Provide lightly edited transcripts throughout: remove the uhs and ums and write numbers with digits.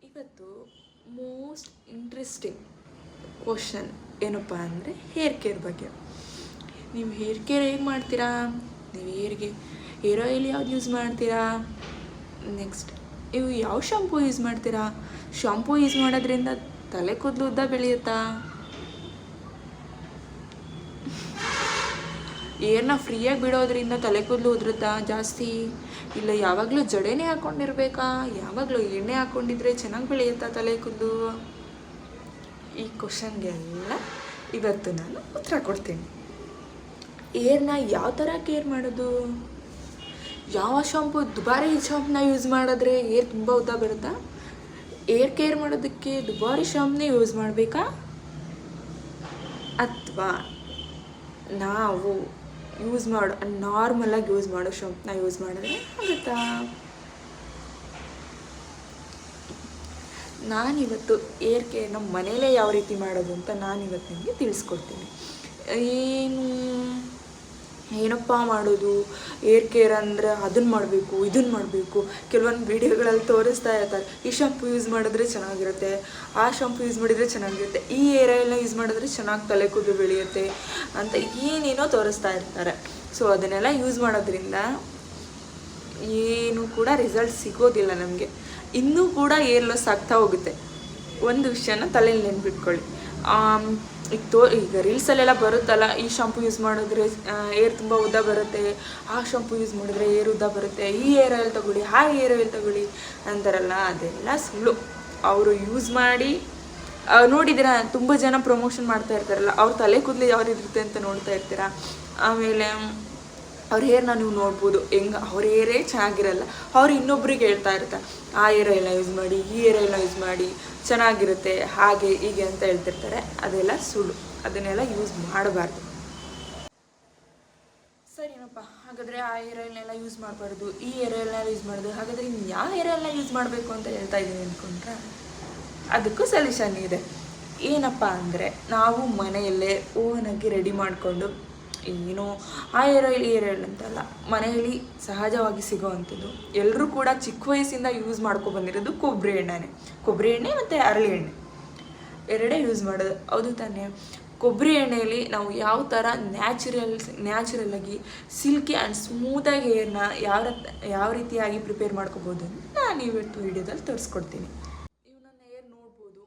ಇವತ್ತು most interesting question ಏನಪ್ಪ ಅಂದರೆ ಹೇರ್ ಕೇರ್ ಬಗ್ಗೆ. ನೀವು ಹೇರ್ ಕೇರ್ ಹೇಗೆ ಮಾಡ್ತೀರಾ? ನೀವು ಹೇರ್ ಆಯಿಲ್ ಯಾವ್ದು ಯೂಸ್ ಮಾಡ್ತೀರಾ? ನೆಕ್ಸ್ಟ್ ನೀವು ಯಾವ ಶಾಂಪೂ ಯೂಸ್ ಮಾಡ್ತೀರಾ? ಶಾಂಪೂ ಯೂಸ್ ಮಾಡೋದ್ರಿಂದ ತಲೆ ಕೂದಲು ಉದ್ದ ಬೆಳೆಯುತ್ತಾ? ಏರ್ನ ಫ್ರೀಯಾಗಿ ಬಿಡೋದ್ರಿಂದ ತಲೆ ಕೂದಲು ಉದುರುತ್ತಾ ಜಾಸ್ತಿ? ಇಲ್ಲ ಯಾವಾಗಲೂ ಜಡೆನೇ ಹಾಕ್ಕೊಂಡಿರ್ಬೇಕಾ? ಯಾವಾಗಲೂ ಎಣ್ಣೆ ಹಾಕ್ಕೊಂಡಿದ್ರೆ ಚೆನ್ನಾಗಿ ಬೆಳೆಯುತ್ತಾ ತಲೆ ಕೂದಲು? ಈ ಕ್ವಶನ್ಗೆಲ್ಲ ಇವತ್ತು ನಾನು ಉತ್ತರ ಕೊಡ್ತೀನಿ. ಏರ್ನ ಯಾವ ಥರ ಕೇರ್ ಮಾಡೋದು? ಯಾವ ಶಾಂಪು ದುಬಾರಿ ಶಾಂಪನ್ನ ಯೂಸ್ ಮಾಡಿದ್ರೆ ಏರ್ ತುಂಬ ಉದ್ದ ಬರುತ್ತಾ? ಏರ್ ಕೇರ್ ಮಾಡೋದಕ್ಕೆ ದುಬಾರಿ ಶಾಂಪ್ನೇ ಯೂಸ್ ಮಾಡಬೇಕಾ? ಅಥವಾ ನಾವು ನಾರ್ಮಲಾಗಿ ಯೂಸ್ ಮಾಡೋ ಶಾಂಪ್ನ ಯೂಸ್ ಮಾಡಿದ್ರೆ ಆಗುತ್ತಾ? ನಾನಿವತ್ತು ಏರ್ ಕೇರ್ ನಮ್ಮ ಮನೇಲೇ ಯಾವ ರೀತಿ ಮಾಡೋದು ಅಂತ ನಾನಿವತ್ತು ನಿಮಗೆ ತಿಳಿಸ್ಕೊಡ್ತೀನಿ. ಏನಪ್ಪ ಮಾಡೋದು ಏರ್ ಕೇರ್ ಅಂದರೆ ಅದನ್ನು ಮಾಡಬೇಕು ಇದನ್ನು ಮಾಡಬೇಕು. ಕೆಲವೊಂದು ವಿಡಿಯೋಗಳಲ್ಲಿ ತೋರಿಸ್ತಾ ಇರ್ತಾರೆ, ಈ ಶಾಂಪು ಯೂಸ್ ಮಾಡಿದ್ರೆ ಚೆನ್ನಾಗಿರುತ್ತೆ, ಆ ಶಾಂಪು ಯೂಸ್ ಮಾಡಿದರೆ ಚೆನ್ನಾಗಿರುತ್ತೆ, ಈ ಏರ್ ಆಯಿಲ್ನ ಯೂಸ್ ಮಾಡಿದ್ರೆ ಚೆನ್ನಾಗಿ ತಲೆ ಕೂದಲು ಬೆಳೆಯುತ್ತೆ ಅಂತ ಏನೇನೋ ತೋರಿಸ್ತಾ ಇರ್ತಾರೆ. ಸೊ ಅದನ್ನೆಲ್ಲ ಯೂಸ್ ಮಾಡೋದ್ರಿಂದ ಏನೂ ಕೂಡ ರಿಸಲ್ಟ್ ಸಿಗೋದಿಲ್ಲ ನಮಗೆ. ಇನ್ನೂ ಕೂಡ ಏರ್ ಲಾಸ್ ಆಗ್ತಾ ಹೋಗುತ್ತೆ. ಒಂದು ವಿಷಯನ ತಲೆಯಲ್ಲಿ ನೆನ್ಪಿಟ್ಕೊಳ್ಳಿ. ಈಗ ರೀಲ್ಸಲ್ಲೆಲ್ಲ ಬರುತ್ತಲ್ಲ, ಈ ಶಾಂಪು ಯೂಸ್ ಮಾಡಿದ್ರೆ ಏರ್ ತುಂಬ ಉದ್ದ ಬರುತ್ತೆ, ಆ ಶಾಂಪು ಯೂಸ್ ಮಾಡಿದ್ರೆ ಏರ್ ಉದ್ದ ಬರುತ್ತೆ, ಈ ಏರ್ ಆಯಿಲ್ ತಗೊಳ್ಳಿ, ಆ ಏರ್ ಆಯಿಲ್ ತಗೊಳ್ಳಿ ಅಂತಾರಲ್ಲ, ಅದೆಲ್ಲ ಸುಳ್ಳು. ಅವರು ಯೂಸ್ ಮಾಡಿ ನೋಡಿದ್ದೀರಾ, ತುಂಬ ಜನ ಪ್ರಮೋಷನ್ ಮಾಡ್ತಾ ಇರ್ತಾರಲ್ಲ, ಅವ್ರ ತಲೆ ಕೂದಲು ಯಾವ ರೀತಿ ಇರುತ್ತೆ ಅಂತ ನೋಡ್ತಾ ಇರ್ತೀರಾ. ಆಮೇಲೆ ಅವ್ರ ಹೇರ್ನ ನೀವು ನೋಡ್ಬೋದು, ಅವ್ರ ಹೇರೇ ಚೆನ್ನಾಗಿರಲ್ಲ, ಅವ್ರು ಇನ್ನೊಬ್ರಿಗೆ ಹೇಳ್ತಾ ಇರ್ತಾರೆ, ಆ ಏರ್ ಆಯಿಲ್ನ ಯೂಸ್ ಮಾಡಿ, ಈ ಏರ್ ಆಯಿಲ್ನ ಯೂಸ್ ಮಾಡಿ ಚೆನ್ನಾಗಿರುತ್ತೆ, ಹಾಗೆ ಹೀಗೆ ಅಂತ ಹೇಳ್ತಿರ್ತಾರೆ. ಅದೆಲ್ಲ ಸುಳ್ಳು. ಅದನ್ನೆಲ್ಲ ಯೂಸ್ ಮಾಡಬಾರ್ದು. ಸರಿನಪ್ಪ, ಹಾಗಾದರೆ ಆ ಏರ್ ಆಯಿಲ್ನೆಲ್ಲ ಯೂಸ್ ಮಾಡಬಾರ್ದು, ಈ ಏರ್ ಆಯಿಲ್ನೆಲ್ಲ ಯೂಸ್ ಮಾಡೋದು, ಹಾಗಾದರೆ ಇನ್ನು ಯಾವ ಏರ್ ಆಯಿಲ್ನ ಯೂಸ್ ಮಾಡಬೇಕು ಅಂತ ಹೇಳ್ತಾ ಇದ್ದೀನಿ ಅಂದ್ಕೊಂಡ್ರೆ, ಅದಕ್ಕೂ ಸೊಲ್ಯೂಷನ್ ಇದೆ. ಏನಪ್ಪ ಅಂದರೆ, ನಾವು ಮನೆಯಲ್ಲೇ ಓನಾಗಿ ರೆಡಿ ಮಾಡಿಕೊಂಡು, ಏನೋ ಆ ಏರ್ ಆಯಿಲ್ ಅಂತಲ್ಲ, ಮನೆಯಲ್ಲಿ ಸಹಜವಾಗಿ ಸಿಗೋವಂಥದ್ದು, ಎಲ್ಲರೂ ಕೂಡ ಚಿಕ್ಕ ವಯಸ್ಸಿಂದ ಯೂಸ್ ಮಾಡ್ಕೊಬಂದಿರೋದು ಕೊಬ್ಬರಿ ಎಣ್ಣೆ ಮತ್ತು ಹರಳಿ ಎಣ್ಣೆ ಎರಡೇ ಯೂಸ್ ಮಾಡೋದು. ಹೌದು ತಾನೇ? ಕೊಬ್ಬರಿ ಎಣ್ಣೆಯಲ್ಲಿ ನಾವು ಯಾವ ಥರ ನ್ಯಾಚುರಲ್ಲಾಗಿ ಸಿಲ್ಕಿ ಆ್ಯಂಡ್ ಸ್ಮೂತಾಗಿ ಹೇರ್ನ ಯಾವ ರೀತಿಯಾಗಿ ಪ್ರಿಪೇರ್ ಮಾಡ್ಕೋಬೋದು ಅಂತ ನಾನು ಇವತ್ತು ವಿಡಿಯೋದಲ್ಲಿ ತೋರಿಸ್ಕೊಡ್ತೀನಿ. ನೀವು ನನ್ನ ಹೇರ್ ನೋಡ್ಬೋದು,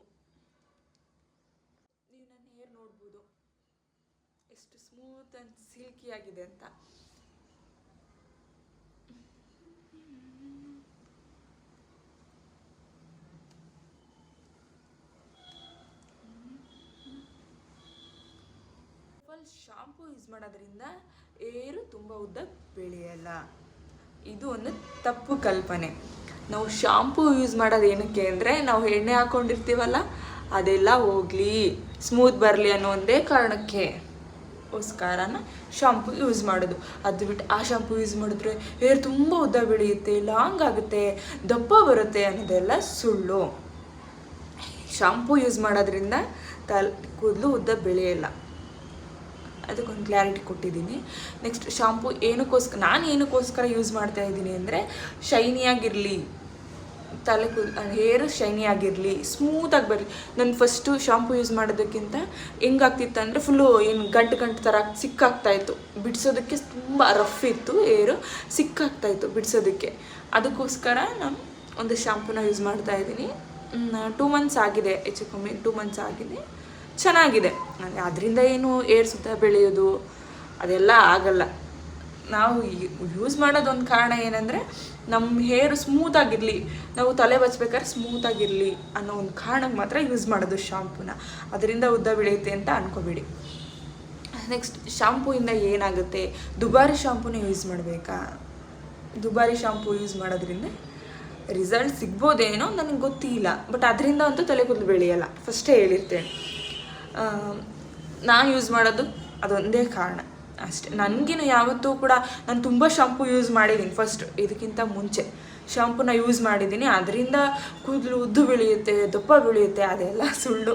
ಎಷ್ಟು ಸ್ಮೂತ್ ಆ್ಯಂಡ್ ಸಿಲ್ಕಿ ಆಗಿದೆ ಅಂತ. ಶಾಂಪೂ ಯೂಸ್ ಮಾಡೋದ್ರಿಂದ ಏರು ತುಂಬ ಉದ್ದ ಬೆಳೆಯಲ್ಲ. ಇದು ಒಂದು ತಪ್ಪು ಕಲ್ಪನೆ. ನಾವು ಶಾಂಪೂ ಯೂಸ್ ಮಾಡೋದು ಏನಕ್ಕೆ ಅಂದರೆ, ನಾವು ಎಣ್ಣೆ ಹಾಕ್ಕೊಂಡಿರ್ತೀವಲ್ಲ, ಅದೆಲ್ಲ ಹೋಗಲಿ, ಸ್ಮೂತ್ ಬರಲಿ ಅನ್ನೋ ಒಂದೇ ಕಾರಣಕ್ಕೆ ಗೋಸ್ಕರನ ಶಾಂಪು ಯೂಸ್ ಮಾಡೋದು. ಅದು ಬಿಟ್ಟು ಆ ಶಾಂಪು ಯೂಸ್ ಮಾಡಿದ್ರೆ ಹೇರ್ ತುಂಬ ಉದ್ದ ಬೆಳೆಯುತ್ತೆ, ಲಾಂಗ್ ಆಗುತ್ತೆ, ದಪ್ಪ ಬರುತ್ತೆ ಅನ್ನೋದೆಲ್ಲ ಸುಳ್ಳು. ಶಾಂಪು ಯೂಸ್ ಮಾಡೋದ್ರಿಂದ ಕೂದಲು ಉದ್ದ ಬೆಳೆಯಲ್ಲ. ಅದಕ್ಕೊಂದು ಕ್ಲಾರಿಟಿ ಕೊಟ್ಟಿದ್ದೀನಿ. ನೆಕ್ಸ್ಟ್, ಶಾಂಪು ನಾನು ಏನಕ್ಕೋಸ್ಕರ ಯೂಸ್ ಮಾಡ್ತಾ ಇದ್ದೀನಿ ಅಂದರೆ, ಶೈನಿಯಾಗಿರಲಿ, ಹೇರು ಶೈನಿಯಾಗಿರಲಿ, ಸ್ಮೂತಾಗಿ ಬರಲಿ. ನಾನು ಫಸ್ಟು ಶಾಂಪು ಯೂಸ್ ಮಾಡೋದಕ್ಕಿಂತ ಹೆಂಗಾಗ್ತಿತ್ತು ಅಂದರೆ, ಫುಲ್ಲು ಗಂಟು ಥರ ಸಿಕ್ಕಾಗ್ತಾಯಿತ್ತು, ಬಿಡಿಸೋದಕ್ಕೆ ತುಂಬ ರಫ್ ಇತ್ತು, ಹೇರು ಸಿಕ್ಕಾಗ್ತಾಯಿತ್ತು ಬಿಡಿಸೋದಕ್ಕೆ. ಅದಕ್ಕೋಸ್ಕರ ನಾನು ಒಂದು ಶಾಂಪೂನ ಯೂಸ್ ಮಾಡ್ತಾ ಇದ್ದೀನಿ. 2 months ಆಗಿದೆ, ಹೆಚ್ಚು ಕಮ್ಮಿ 2 months ಆಗಿದೆ, ಚೆನ್ನಾಗಿದೆ. ಅದರಿಂದ ಏನು ಏರ್ ಸುತ್ತ ಬೆಳೆಯೋದು ಅದೆಲ್ಲ ಆಗಲ್ಲ. ನಾವು ಯೂಸ್ ಮಾಡೋದೊಂದು ಕಾರಣ ಏನಂದರೆ, ನಮ್ಮ ಹೇರು ಸ್ಮೂತಾಗಿರಲಿ, ನಾವು ತಲೆ ಬಚ್ಬೇಕಾದ್ರೆ ಸ್ಮೂತಾಗಿರಲಿ ಅನ್ನೋ ಒಂದು ಕಾರಣಕ್ಕೆ ಮಾತ್ರ ಯೂಸ್ ಮಾಡೋದು ಶಾಂಪೂನ. ಅದರಿಂದ ಉದ್ದ ಬೆಳೆಯುತ್ತೆ ಅಂತ ಅನ್ಕೋಬೇಡಿ. ನೆಕ್ಸ್ಟ್, ಶಾಂಪೂಯಿಂದ ಏನಾಗುತ್ತೆ? ದುಬಾರಿ ಶಾಂಪೂನ ಯೂಸ್ ಮಾಡಬೇಕಾ? ದುಬಾರಿ ಶಾಂಪೂ ಯೂಸ್ ಮಾಡೋದ್ರಿಂದ ರಿಸಲ್ಟ್ ಸಿಗ್ಬೋದೇನೋ, ನನಗೆ ಗೊತ್ತಿಲ್ಲ, ಬಟ್ ಅದರಿಂದ ಅಂತೂ ತಲೆ ಕೂದಲು ಬೆಳೆಯಲ್ಲ, ಫಸ್ಟೇ ಹೇಳಿರ್ತೇನೆ. ನಾನು ಯೂಸ್ ಮಾಡೋದು ಅದೊಂದೇ ಕಾರಣ ಅಷ್ಟೇ. ನನಗೇನು ಯಾವತ್ತೂ ಕೂಡ, ನಾನು ತುಂಬ ಶಾಂಪೂ ಯೂಸ್ ಮಾಡಿದ್ದೀನಿ. ಫಸ್ಟ್ ಇದಕ್ಕಿಂತ ಮುಂಚೆ ಶಾಂಪೂನ ಯೂಸ್ ಮಾಡಿದ್ದೀನಿ, ಅದರಿಂದ ಕೂದಲು ಉದ್ದು ಬೆಳೆಯುತ್ತೆ, ದಪ್ಪ ಬೆಳೆಯುತ್ತೆ, ಅದೆಲ್ಲ ಸುಳ್ಳು.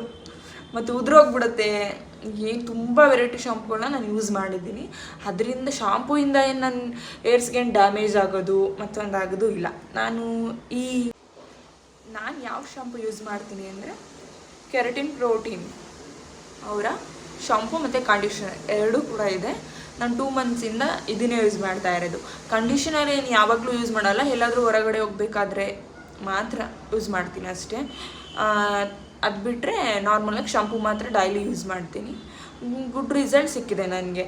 ಮತ್ತು ಉದುರೋಗ್ಬಿಡುತ್ತೆ. ತುಂಬ ವೆರೈಟಿ ಶಾಂಪೂಗಳನ್ನ ನಾನು ಯೂಸ್ ಮಾಡಿದ್ದೀನಿ. ಅದರಿಂದ ಶಾಂಪೂಯಿಂದ ಏನು ನನ್ನ ಹೇರ್ಸ್ಗೆ ಡ್ಯಾಮೇಜ್ ಆಗೋದು ಮತ್ತೊಂದು ಆಗೋದು ಇಲ್ಲ. ನಾನು ಯಾವ ಯಾವ ಶಾಂಪು ಯೂಸ್ ಮಾಡ್ತೀನಿ ಅಂದರೆ ಕೆರಾಟಿನ್ ಪ್ರೋಟೀನ್ ಅವರ ಶಾಂಪು ಮತ್ತು ಕಂಡೀಷನರ್ ಎರಡೂ ಕೂಡ ಇದೆ. ನಾನು 2 ಮಂತ್ಸಿಂದ ಇದನ್ನೇ ಯೂಸ್ ಮಾಡ್ತಾ ಇರೋದು. ಕಂಡೀಷನರ್ ಏನು ಯಾವಾಗಲೂ ಯೂಸ್ ಮಾಡಲ್ಲ, ಎಲ್ಲಾದರೂ ಹೊರಗಡೆ ಹೋಗ್ಬೇಕಾದ್ರೆ ಮಾತ್ರ ಯೂಸ್ ಮಾಡ್ತೀನಿ ಅಷ್ಟೇ. ಅದು ಬಿಟ್ಟರೆ ನಾರ್ಮಲಾಗಿ ಶಾಂಪು ಮಾತ್ರ ಡೈಲಿ ಯೂಸ್ ಮಾಡ್ತೀನಿ. ಗುಡ್ ರಿಸಲ್ಟ್ ಸಿಕ್ಕಿದೆ ನನಗೆ.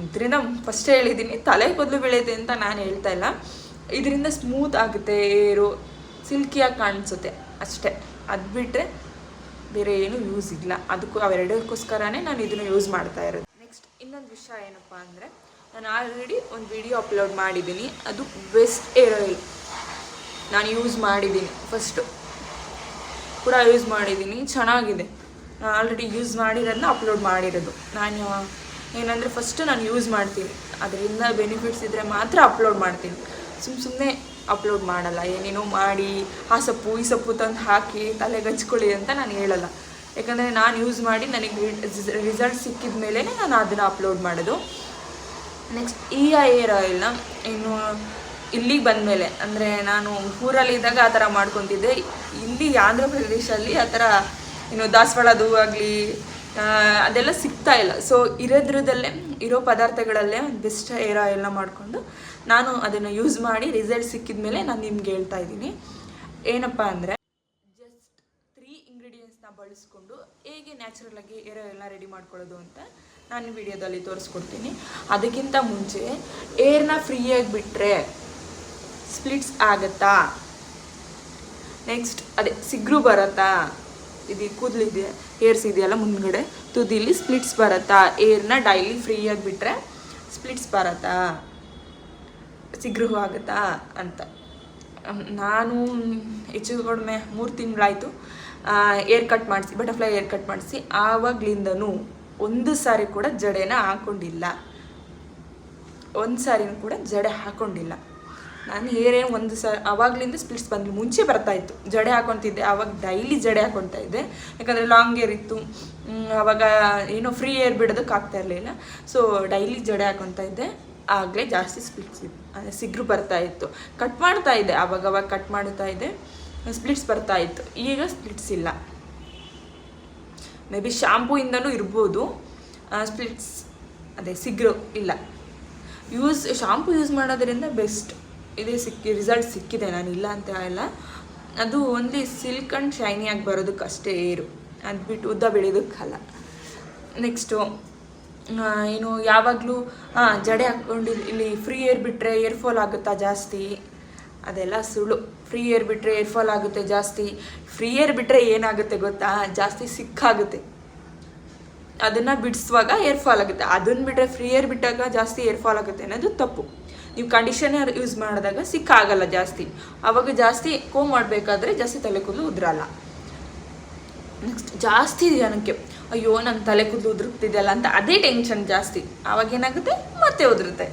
ಇದರಿಂದ ಫಸ್ಟ್ ಹೇಳಿದ್ದೀನಿ, ತಲೆ ಕೂದಲು ಬೆಳೆಯುತ್ತೆ ಅಂತ ನಾನು ಹೇಳ್ತಾ ಇಲ್ಲ. ಇದರಿಂದ ಸ್ಮೂತ್ ಆಗುತ್ತೆ, ಏರು ಸಿಲ್ಕಿಯಾಗಿ ಕಾಣಿಸುತ್ತೆ ಅಷ್ಟೇ. ಅದು ಬಿಟ್ಟರೆ ಬೇರೆ ಏನೂ ಯೂಸ್ ಇಲ್ಲ. ಅವೆರಡಕ್ಕೋಸ್ಕರನೇ ನಾನು ಇದನ್ನು ಯೂಸ್ ಮಾಡ್ತಾ ಇರೋದು. ನೆಕ್ಸ್ಟ್ ಇನ್ನೊಂದು ವಿಷಯ ಏನಪ್ಪ ಅಂದರೆ, ನಾನು ಆಲ್ರೆಡಿ ಒಂದು ವಿಡಿಯೋ ಅಪ್ಲೋಡ್ ಮಾಡಿದ್ದೀನಿ. ಅದು ಬೆಸ್ಟ್ ಏರ್ ಆಯಿಲ್ ನಾನು ಯೂಸ್ ಮಾಡಿದ್ದೀನಿ. ಫಸ್ಟು ಕೂಡ ಯೂಸ್ ಮಾಡಿದ್ದೀನಿ, ಚೆನ್ನಾಗಿದೆ. ನಾನು ಆಲ್ರೆಡಿ ಯೂಸ್ ಮಾಡಿರೋದನ್ನ ಅಪ್ಲೋಡ್ ಮಾಡಿರೋದು. ನಾನು ಏನಂದರೆ ಫಸ್ಟು ನಾನು ಯೂಸ್ ಮಾಡ್ತೀನಿ, ಅದರಿಂದ ಬೆನಿಫಿಟ್ಸ್ ಇದ್ದರೆ ಮಾತ್ರ ಅಪ್ಲೋಡ್ ಮಾಡ್ತೀನಿ. ಸುಮ್ಮನೆ ಅಪ್ಲೋಡ್ ಮಾಡಲ್ಲ. ಏನೇನೋ ಮಾಡಿ ಆ ಸೊಪ್ಪು ಈ ಸೊಪ್ಪು ತಂದು ಹಾಕಿ ತಲೆಗೆ ಹಚ್ಕೊಳ್ಳಿ ಅಂತ ನಾನು ಹೇಳಲ್ಲ. ಯಾಕಂದರೆ ನಾನು ಯೂಸ್ ಮಾಡಿ ನನಗೆ ರಿಸಲ್ಟ್ ಸಿಕ್ಕಿದ ಮೇಲೇ ನಾನು ಅದನ್ನು ಅಪ್ಲೋಡ್ ಮಾಡೋದು. ನೆಕ್ಸ್ಟ್ ಈ ಏರ್ ಆಯಿಲ್ನ ಇನ್ನು ಇಲ್ಲಿಗೆ ಬಂದಮೇಲೆ, ಅಂದರೆ ನಾನು ಊರಲ್ಲಿದ್ದಾಗ ಆ ಥರ ಮಾಡ್ಕೊತಿದ್ದೆ. ಇಲ್ಲಿ ಆಂಧ್ರ ಪ್ರದೇಶಲ್ಲಿ ಆ ಥರ ದಾಸವಾಳದ್ದು ಆಗಲಿ ಅದೆಲ್ಲ ಸಿಗ್ತಾ ಇಲ್ಲ. ಸೊ ಇರೋ ಪದಾರ್ಥಗಳಲ್ಲೇ ಬೆಸ್ಟ್ ಏರ್ ಆಯಿಲ್ನ ಮಾಡಿಕೊಂಡು ನಾನು ಅದನ್ನು ಯೂಸ್ ಮಾಡಿ ರಿಸಲ್ಟ್ ಸಿಕ್ಕಿದ ಮೇಲೆ ನಾನು ನಿಮ್ಗೆ ಹೇಳ್ತಾ ಇದ್ದೀನಿ. ಏನಪ್ಪ ಅಂದರೆ, ಜಸ್ಟ್ 3 ಇಂಗ್ರೀಡಿಯೆಂಟ್ಸ್ನ ಬಳಸ್ಕೊಂಡು ಹೇಗೆ ನ್ಯಾಚುರಲಾಗಿ ಏರ್ ಆಯಿಲ್ನ ರೆಡಿ ಮಾಡ್ಕೊಳ್ಳೋದು ಅಂತ ನಾನು ವಿಡಿಯೋದಲ್ಲಿ ತೋರಿಸ್ಕೊಡ್ತೀನಿ. ಅದಕ್ಕಿಂತ ಮುಂಚೆ ಏರ್ನ ಫ್ರೀಯಾಗಿ ಬಿಟ್ಟರೆ ಸ್ಪ್ಲಿಟ್ಸ್ ಆಗುತ್ತಾ, ನೆಕ್ಸ್ಟ್ ಅದೇ ಸಿಗ್ರು ಬರುತ್ತಾ, ಇದು ಕೂದಲಿದೆ ಏರ್ಸ್ ಇದೆಯಲ್ಲ ಮುಂದ್ಗಡೆ ತುದಿಲಿ ಸ್ಪ್ಲಿಟ್ಸ್ ಬರುತ್ತಾ, ಏರ್ನ ಡೈಲಿ ಫ್ರೀಯಾಗಿ ಬಿಟ್ಟರೆ ಸ್ಪ್ಲಿಟ್ಸ್ ಬರುತ್ತಾ, ಸಿಗ್ರು ಆಗುತ್ತಾ ಅಂತ. ನಾನು ಹೆಚ್ಚು ಕಡಿಮೆ 3 ತಿಂಗಳಾಯಿತು ಏರ್ ಕಟ್ ಮಾಡಿಸಿ, ಬಟರ್ಫ್ಲೈ ಏರ್ ಕಟ್ ಮಾಡಿಸಿ. ಆವಾಗಲಿಂದನೂ ಒಂದು ಸಾರಿ ಕೂಡ ಜಡೆನ ಹಾಕ್ಕೊಂಡಿಲ್ಲ. ಒಂದು ಸಾರಿನೂ ಕೂಡ ಜಡೆ ಹಾಕ್ಕೊಂಡಿಲ್ಲ. ನಾನು ಏರೇನು ಆವಾಗಲಿಂದ ಸ್ಪ್ಲಿಟ್ಸ್ ಬಂದು ಮುಂಚೆ ಬರ್ತಾಯಿತ್ತು, ಜಡೆ ಹಾಕೊತಿದ್ದೆ. ಆವಾಗ ಡೈಲಿ ಜಡೆ ಹಾಕ್ಕೊತಾ ಇದ್ದೆ, ಯಾಕಂದರೆ ಲಾಂಗ್ ಏರ್ ಇತ್ತು. ಆವಾಗ ಏನೋ ಫ್ರೀ ಏರ್ ಬಿಡೋದಕ್ಕೆ ಆಗ್ತಾ ಇರಲಿಲ್ಲ. ಸೊ ಡೈಲಿ ಜಡೆ ಹಾಕ್ಕೊತಾ ಇದ್ದೆ. ಆಗಲೇ ಜಾಸ್ತಿ ಸ್ಪ್ಲಿಟ್ಸ್ ಸಿಗ್ರು ಬರ್ತಾಯಿತ್ತು. ಕಟ್ ಮಾಡ್ತಾ ಇದ್ದೆ, ಆವಾಗವಾಗ ಕಟ್ ಮಾಡ್ತಾ ಇದ್ದೆ, ಸ್ಪ್ಲಿಟ್ಸ್ ಬರ್ತಾಯಿತ್ತು. ಈಗ ಸ್ಪ್ಲಿಟ್ಸ್ ಇಲ್ಲ. ಮೇ ಬಿ ಶಾಂಪೂಯಿಂದನೂ ಇರ್ಬೋದು, ಸ್ಪ್ಲಿಟ್ಸ್ ಅದೇ ಸಿಗ್ರು ಇಲ್ಲ. ಶಾಂಪೂ ಯೂಸ್ ಮಾಡೋದ್ರಿಂದ ಬೆಸ್ಟ್ ಇದೇ ರಿಸಲ್ಟ್ ಸಿಕ್ಕಿದೆ, ನಾನು ಇಲ್ಲ ಅಂತ ಇಲ್ಲ. ಅದು ಓನ್ಲಿ ಸಿಲ್ಕ್ ಆ್ಯಂಡ್ ಶೈನಿಯಾಗಿ ಬರೋದಕ್ಕಷ್ಟೇ ಏರು, ಅದು ಬಿಟ್ಟು ಉದ್ದ ಬೆಳೆಯೋದಕ್ಕಲ್ಲ. ನೆಕ್ಸ್ಟು ಏನು ಯಾವಾಗಲೂ ಜಡೆ ಹಾಕ್ಕೊಂಡು ಇಲ್ಲಿ ಫ್ರೀ ಏರ್ ಬಿಟ್ಟರೆ ಏರ್ ಫಾಲ್ ಆಗುತ್ತಾ ಜಾಸ್ತಿ, ಅದೆಲ್ಲ ಸುಳ್ಳು. ಫ್ರೀ ಏರ್ ಬಿಟ್ಟರೆ ಏರ್ ಫಾಲ್ ಆಗುತ್ತೆ ಜಾಸ್ತಿ. ಫ್ರೀ ಏರ್ ಬಿಟ್ಟರೆ ಏನಾಗುತ್ತೆ ಗೊತ್ತಾ, ಜಾಸ್ತಿ ಸಿಕ್ಕಾಗುತ್ತೆ. ಅದನ್ನು ಬಿಡಿಸುವಾಗ ಏರ್ ಫಾಲ್ ಆಗುತ್ತೆ. ಅದನ್ನು ಬಿಟ್ಟರೆ ಫ್ರೀ ಏರ್ ಬಿಟ್ಟಾಗ ಜಾಸ್ತಿ ಏರ್ ಫಾಲ್ ಆಗುತ್ತೆ ಅನ್ನೋದು ತಪ್ಪು. ನೀವು ಕಂಡೀಷನರ್ ಯೂಸ್ ಮಾಡಿದಾಗ ಸಿಕ್ಕಾಗಲ್ಲ ಜಾಸ್ತಿ. ಆವಾಗ ಜಾಸ್ತಿ ಕೋಮ್ ಮಾಡಬೇಕಾದ್ರೆ ಜಾಸ್ತಿ ತಲೆ ಕೂದಲು ಉದ್ರಲ್ಲ. ನೆಕ್ಸ್ಟ್ ಜಾಸ್ತಿ ಜನಕ್ಕೆ ಅಯ್ಯೋ ನನ್ನ ತಲೆ ಕೂದಲು ಉದುರುತ್ತಿದೆಯಲ್ಲ ಅಂತ ಅದೇ ಟೆನ್ಷನ್ ಜಾಸ್ತಿ. ಆವಾಗ ಏನಾಗುತ್ತೆ, ಮತ್ತೆ ಉದುರುತ್ತೆ.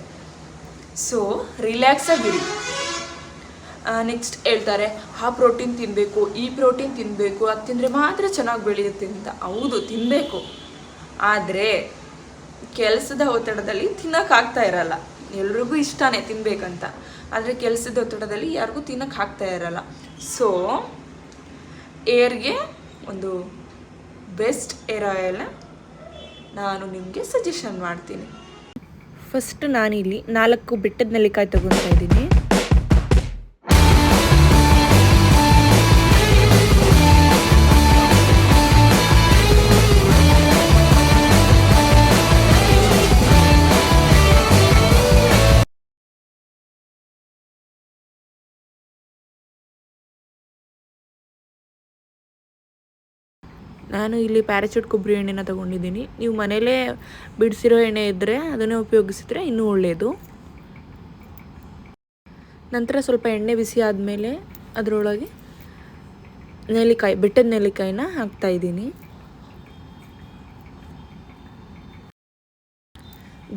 ಸೊ ರಿಲ್ಯಾಕ್ಸಾಗಿರಿ. ನೆಕ್ಸ್ಟ್ ಹೇಳ್ತಾರೆ ಆ ಪ್ರೋಟೀನ್ ತಿನ್ನಬೇಕು, ಈ ಪ್ರೋಟೀನ್ ತಿನ್ನಬೇಕು, ಅದು ತಿಂದರೆ ಮಾತ್ರ ಚೆನ್ನಾಗಿ ಬೆಳೆಯುತ್ತೆ ಅಂತ. ಹೌದು, ತಿನ್ನಬೇಕು. ಆದರೆ ಕೆಲಸದ ಒತ್ತಡದಲ್ಲಿ ತಿನ್ನೋಕ್ಕಾಗ್ತಾ ಇರಲ್ಲ. ಎಲ್ರಿಗೂ ಇಷ್ಟನೇ ತಿನ್ನಬೇಕಂತ, ಆದರೆ ಕೆಲಸದ ಒತ್ತಡದಲ್ಲಿ ಯಾರಿಗೂ ತಿನ್ನೋಕ್ಕೆ ಆಗ್ತಾ ಇರಲ್ಲ. ಸೊ ಏರ್ಗೆ ಒಂದು ಬೆಸ್ಟ್ ಏರ್ ಆಯಿಲ್ನ ನಾನು ನಿಮಗೆ ಸಜೆಷನ್ ಮಾಡ್ತೀನಿ. ಫಸ್ಟ್ ನಾನಿಲ್ಲಿ 4 ಬೆಟ್ಟದ ನೆಲ್ಲಿಕಾಯಿ ತೊಗೊತಾ ಇದ್ದೀನಿ. ನಾನು ಇಲ್ಲಿ ಪ್ಯಾರಾಚೂಟ್ ಕೊಬ್ಬರಿ ಎಣ್ಣೆನ ತೊಗೊಂಡಿದ್ದೀನಿ. ನೀವು ಮನೇಲೇ ಬಿಡಿಸಿರೋ ಎಣ್ಣೆ ಇದ್ದರೆ ಅದನ್ನೇ ಉಪಯೋಗಿಸಿದ್ರೆ ಇನ್ನೂ ಒಳ್ಳೆಯದು. ನಂತರ ಸ್ವಲ್ಪ ಎಣ್ಣೆ ಬಿಸಿ ಆದಮೇಲೆ ಅದರೊಳಗೆ ಬೆಟ್ಟದ ನೆಲ್ಲಿಕಾಯಿನ ಹಾಕ್ತಾಯಿದ್ದೀನಿ.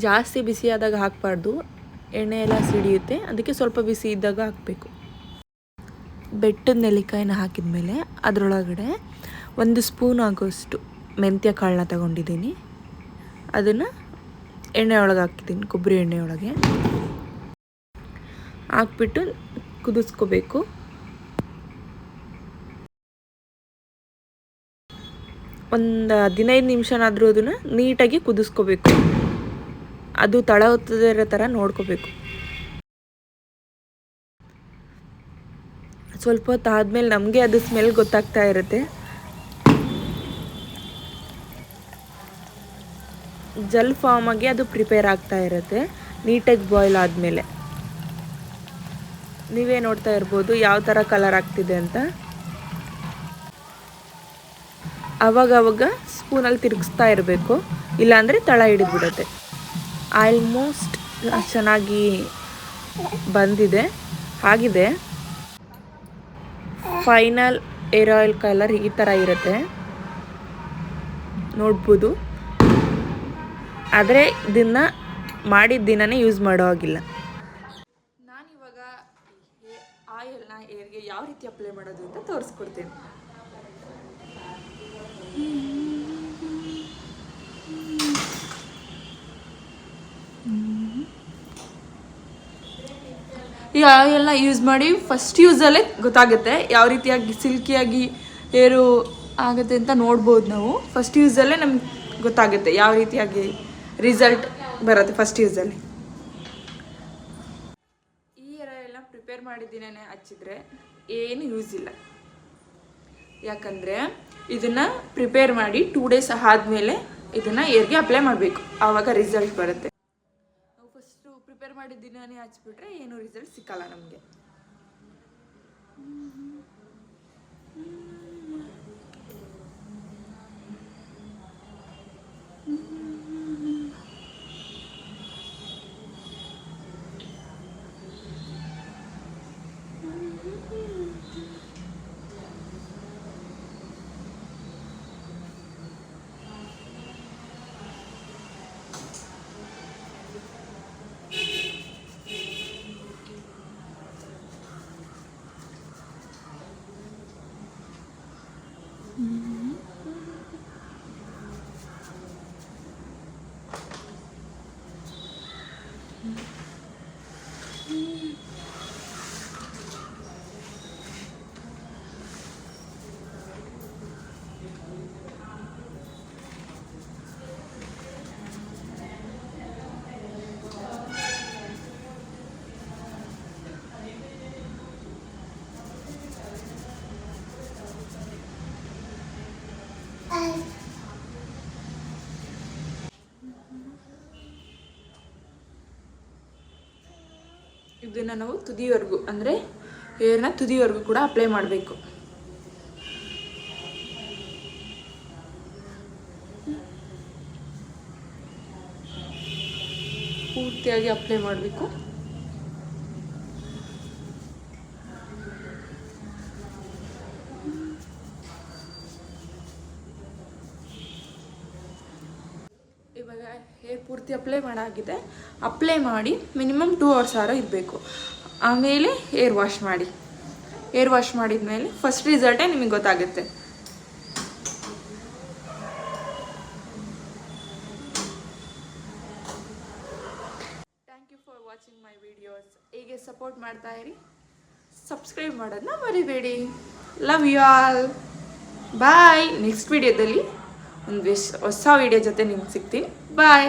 ಜಾಸ್ತಿ ಬಿಸಿ ಆದಾಗ ಹಾಕಬಾರ್ದು, ಎಣ್ಣೆ ಎಲ್ಲ ಸಿಡಿಯುತ್ತೆ. ಅದಕ್ಕೆ ಸ್ವಲ್ಪ ಬಿಸಿ ಇದ್ದಾಗ ಹಾಕಬೇಕು. ಬೆಟ್ಟದ ನೆಲ್ಲಿಕಾಯಿನ ಹಾಕಿದ ಮೇಲೆ ಅದರೊಳಗಡೆ 1 ಸ್ಪೂನ್ ಆಗೋಷ್ಟು ಮೆಂತ್ಯ ಕಾಳನ್ನ ತಗೊಂಡಿದ್ದೀನಿ. ಅದನ್ನು ಎಣ್ಣೆ ಒಳಗೆ ಹಾಕಿದ್ದೀನಿ, ಕೊಬ್ಬರಿ ಎಣ್ಣೆ ಒಳಗೆ ಹಾಕ್ಬಿಟ್ಟು ಕುದಿಸ್ಕೋಬೇಕು. ಒಂದು 15 ನಿಮಿಷನಾದರೂ ಅದನ್ನು ನೀಟಾಗಿ ಕುದಿಸ್ಕೋಬೇಕು. ಅದು ತಳ ಹೊತ್ತದೇ ಇರೋ ಥರ ನೋಡ್ಕೋಬೇಕು. ಸ್ವಲ್ಪ ಹೊತ್ತು ಆದಮೇಲೆ ನಮಗೆ ಅದು ಸ್ಮೆಲ್ ಗೊತ್ತಾಗ್ತಾ ಇರುತ್ತೆ. ಜಲ್ ಫಾರ್ಮಾಗಿ ಅದು ಪ್ರಿಪೇರ್ ಆಗ್ತಾ ಇರುತ್ತೆ ನೀಟಾಗಿ ಬಾಯ್ಲ್ ಆದಮೇಲೆ. ನೀವೇ ನೋಡ್ತಾ ಇರ್ಬೋದು ಯಾವ ಥರ ಕಲರ್ ಆಗ್ತಿದೆ ಅಂತ. ಆವಾಗ ಸ್ಪೂನಲ್ಲಿ ತಿರುಗಿಸ್ತಾ ಇರಬೇಕು, ಇಲ್ಲಾಂದರೆ ತಳ ಹಿಡಿದ್ಬಿಡುತ್ತೆ. ಆಲ್ಮೋಸ್ಟ್ ಚೆನ್ನಾಗಿ ಬಂದಿದೆ. ಆಗಿದೆ. ಫೈನಲ್ ಏರ್ ಆಯಿಲ್ ಕಲರ್ ಈ ಥರ ಇರುತ್ತೆ ನೋಡ್ಬೋದು. ಆದರೆ ಇದನ್ನು ಮಾಡಿದ ದಿನನೇ ಯೂಸ್ ಮಾಡೋ ಹಾಗಿಲ್ಲ. ನಾನಿವಾಗ ಆಯಿಲ್ನ ಏರ್ಗೆ ಯಾವ ರೀತಿ ಅಪ್ಲೈ ಮಾಡೋದು ಅಂತ ತೋರಿಸ್ಕೊಡ್ತೇನೆ. ಈ ಆಯಿಲ್ನ ಯೂಸ್ ಮಾಡಿ ಫಸ್ಟ್ ಯೂಸಲ್ಲೇ ಗೊತ್ತಾಗುತ್ತೆ ಯಾವ ರೀತಿಯಾಗಿ ಸಿಲ್ಕಿಯಾಗಿ ಏರು ಆಗುತ್ತೆ ಅಂತ ನೋಡ್ಬೋದು ನಾವು. ಫಸ್ಟ್ ಯೂಸಲ್ಲೇ ನಮ್ಗೆ ಗೊತ್ತಾಗುತ್ತೆ ಯಾವ ರೀತಿಯಾಗಿ ರಿಸಲ್ಟ್ ಬರುತ್ತೆ ಫಸ್ಟ್ ಯೂಸಲ್ಲಿ. ಈ ಏರ್ ಆಯಿಲ್ನ ಪ್ರಿಪೇರ್ ಮಾಡಿದ್ದೀನೇ ಹಚ್ಚಿದ್ರೆ ಏನು ಯೂಸ್ ಇಲ್ಲ. ಯಾಕಂದರೆ ಇದನ್ನು ಪ್ರಿಪೇರ್ ಮಾಡಿ 2 ಡೇಸ್ ಆದಮೇಲೆ ಇದನ್ನು ಏರ್ಗೆ ಅಪ್ಲೈ ಮಾಡಬೇಕು, ಆವಾಗ ರಿಸಲ್ಟ್ ಬರುತ್ತೆ. ನಾವು ಫಸ್ಟು ಪ್ರಿಪೇರ್ ಮಾಡಿದ ದಿನನೇ ಹಚ್ಬಿಟ್ರೆ ಏನೂ ರಿಸಲ್ಟ್ ಸಿಕ್ಕಲ್ಲ ನಮಗೆ. ಇದನ್ನು ನಾವು ತುದಿವರೆಗೂ ಅಂದರೆ ಏರ್ನ ತುದಿವರೆಗೂ ಕೂಡ ಅಪ್ಲೈ ಮಾಡಬೇಕು. ಪೂರ್ತಿಯಾಗಿ ಅಪ್ಲೈ ಮಾಡಬೇಕು. ಇವಾಗ ಹೇರ್ ಪೂರ್ತಿ ಅಪ್ಲೈ ಮಾಡಾಗಿದೆ. ಅಪ್ಲೈ ಮಾಡಿ ಮಿನಿಮಮ್ 2 ಅವರ್ಸ್ ಇರಬೇಕು. ಆಮೇಲೆ ಹೇರ್ ವಾಶ್ ಮಾಡಿ. ಹೇರ್ ವಾಶ್ ಮಾಡಿದ್ಮೇಲೆ ಫಸ್ಟ್ ರಿಸಲ್ಟೇ ನಿಮಗೆ ಗೊತ್ತಾಗುತ್ತೆ. Thank you for watching my videos. ಹೀಗೆ ಸಪೋರ್ಟ್ ಮಾಡ್ತಾ ಇರಿ. ಸಬ್ಸ್ಕ್ರೈಬ್ ಮಾಡೋದನ್ನ ಮರಿಬೇಡಿ. Love you all. Bye. Next ವಿಡಿಯೋದಲ್ಲಿ ಒಂದು ಹೊಸ ವಿಡಿಯೋ ಜೊತೆ ನಿಮ್ಗೆ ಸಿಗ್ತೀನಿ. ಬಾಯ್.